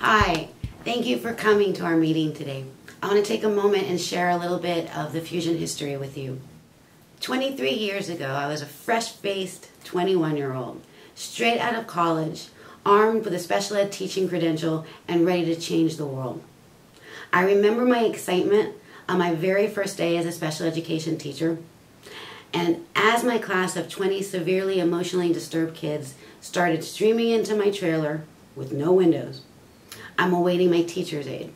Hi, thank you for coming to our meeting today. I want to take a moment and share a little bit of the Fusion history with you. 23 years ago, I was a fresh-faced 21-year-old, straight out of college, armed with a special ed teaching credential and ready to change the world. I remember my excitement on my very first day as a special education teacher, and as my class of 20 severely emotionally disturbed kids started streaming into my trailer with no windows, I'm awaiting my teacher's aide.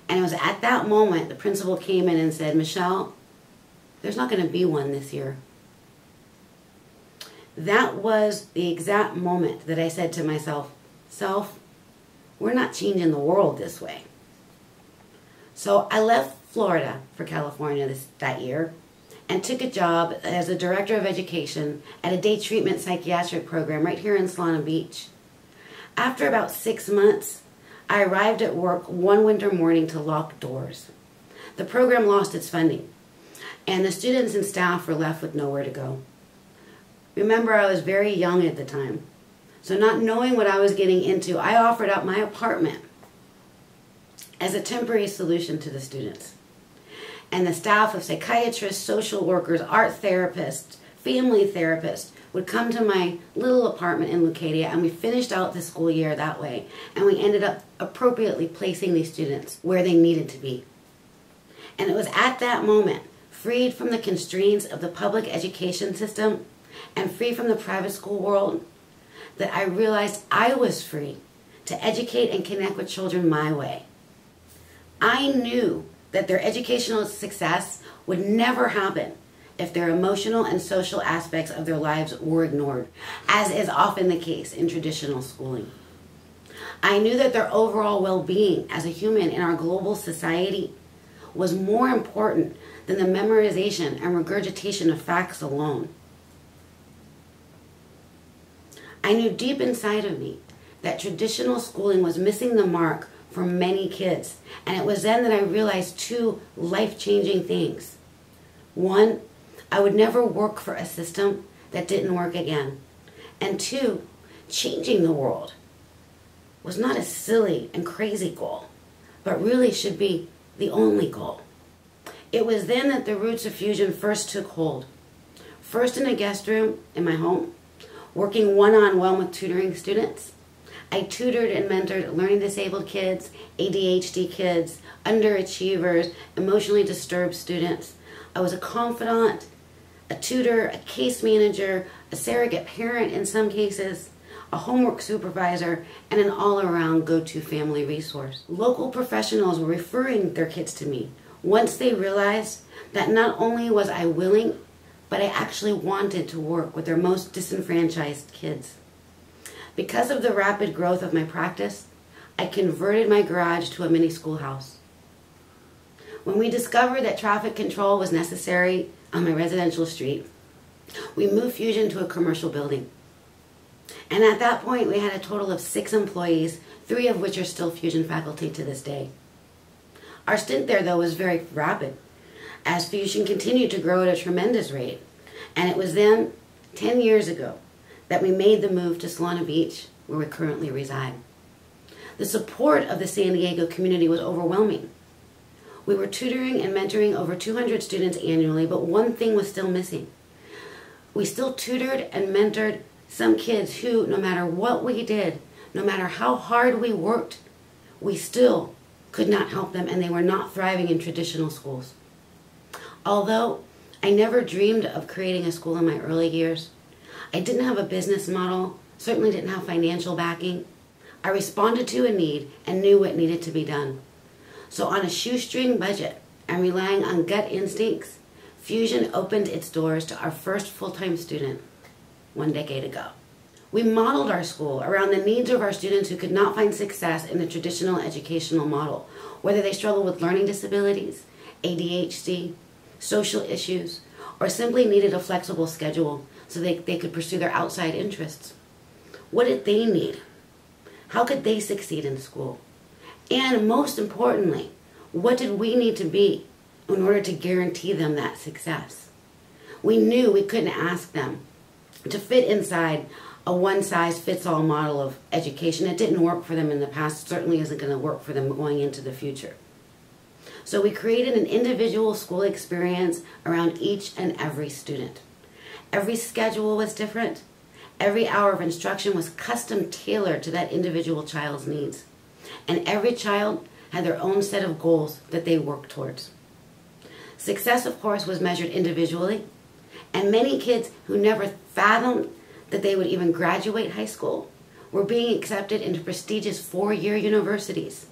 And it was at that moment the principal came in and said, "Michelle, there's not going to be one this year." That was the exact moment that I said to myself, "Self, we're not changing the world this way." So I left Florida for California that year and took a job as a director of education at a day treatment psychiatric program right here in Solana Beach. After about 6 months, I arrived at work one winter morning to lock doors. The program lost its funding, and the students and staff were left with nowhere to go. Remember, I was very young at the time, so not knowing what I was getting into, I offered up my apartment as a temporary solution to the students. And the staff of psychiatrists, social workers, art therapists, family therapists would come to my little apartment in Leucadia, and we finished out the school year that way, and we ended up appropriately placing these students where they needed to be. And it was at that moment, freed from the constraints of the public education system and free from the private school world, that I realized I was free to educate and connect with children my way. I knew that their educational success would never happen if their emotional and social aspects of their lives were ignored, as is often the case in traditional schooling. I knew that their overall well-being as a human in our global society was more important than the memorization and regurgitation of facts alone. I knew deep inside of me that traditional schooling was missing the mark for many kids, and it was then that I realized two life-changing things. One, I would never work for a system that didn't work again. And two, changing the world was not a silly and crazy goal, but really should be the only goal. It was then that the roots of Fusion first took hold. First in a guest room in my home, working one-on-one with tutoring students. I tutored and mentored learning disabled kids, ADHD kids, underachievers, emotionally disturbed students. I was a confidant, a tutor, a case manager, a surrogate parent in some cases, a homework supervisor, and an all-around go-to family resource. Local professionals were referring their kids to me once they realized that not only was I willing, but I actually wanted to work with their most disenfranchised kids. Because of the rapid growth of my practice, I converted my garage to a mini schoolhouse. When we discovered that traffic control was necessary on my residential street, we moved Fusion to a commercial building. And at that point, we had a total of 6 employees, 3 of which are still Fusion faculty to this day. Our stint there, though, was very rapid, as Fusion continued to grow at a tremendous rate. And it was then, 10 years ago, that we made the move to Solana Beach, where we currently reside. The support of the San Diego community was overwhelming. We were tutoring and mentoring over 200 students annually, but one thing was still missing. We still tutored and mentored some kids who, no matter what we did, no matter how hard we worked, we still could not help them, and they were not thriving in traditional schools. Although I never dreamed of creating a school in my early years, I didn't have a business model, certainly didn't have financial backing. I responded to a need and knew what needed to be done. So on a shoestring budget and relying on gut instincts, Fusion opened its doors to our first full-time student 1 decade ago. We modeled our school around the needs of our students who could not find success in the traditional educational model, whether they struggle with learning disabilities, ADHD, social issues, or simply needed a flexible schedule so they could pursue their outside interests. What did they need? How could they succeed in school? And most importantly, what did we need to be in order to guarantee them that success? We knew we couldn't ask them to fit inside a one-size-fits-all model of education. It didn't work for them in the past, certainly isn't going to work for them going into the future. So we created an individual school experience around each and every student. Every schedule was different. Every hour of instruction was custom tailored to that individual child's needs. And every child had their own set of goals that they worked towards. Success, of course, was measured individually, and many kids who never fathomed that they would even graduate high school were being accepted into prestigious four-year universities.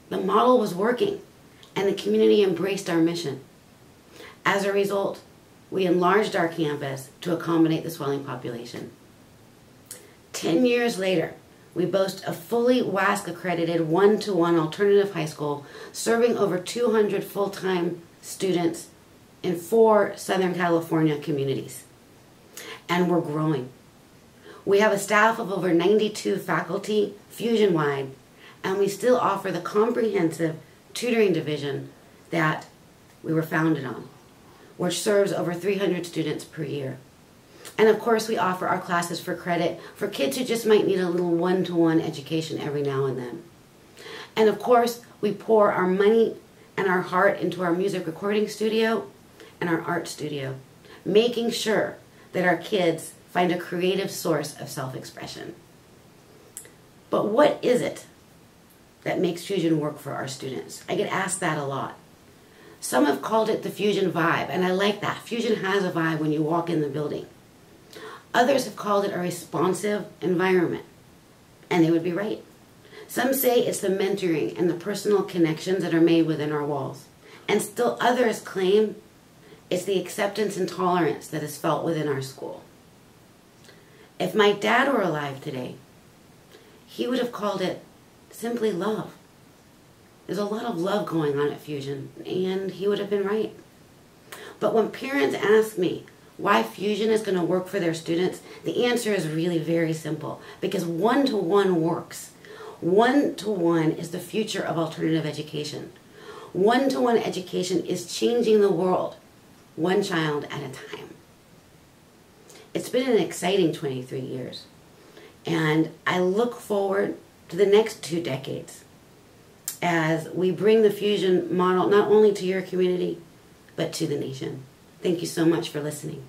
The model was working, and the community embraced our mission. As a result, we enlarged our campus to accommodate the swelling population. 10 years later, we boast a fully WASC-accredited one-to-one alternative high school serving over 200 full-time students in 4 Southern California communities. And we're growing. We have a staff of over 92 faculty Fusion-wide, and we still offer the comprehensive tutoring division that we were founded on, which serves over 300 students per year. And of course, we offer our classes for credit for kids who just might need a little one-to-one education every now and then. And of course, we pour our money and our heart into our music recording studio and our art studio, making sure that our kids find a creative source of self-expression. But what is it that makes Fusion work for our students? I get asked that a lot. Some have called it the Fusion vibe, and I like that. Fusion has a vibe when you walk in the building. Others have called it a responsive environment, and they would be right. Some say it's the mentoring and the personal connections that are made within our walls, and still others claim it's the acceptance and tolerance that is felt within our school. If my dad were alive today, he would have called it simply love. There's a lot of love going on at Fusion, and he would have been right. But when parents ask me why Fusion is going to work for their students, the answer is really very simple. Because one-to-one works. One-to-one is the future of alternative education. One-to-one education is changing the world, one child at a time. It's been an exciting 23 years, and I look forward to the next 2 decades as we bring the Fusion model not only to your community, but to the nation. Thank you so much for listening.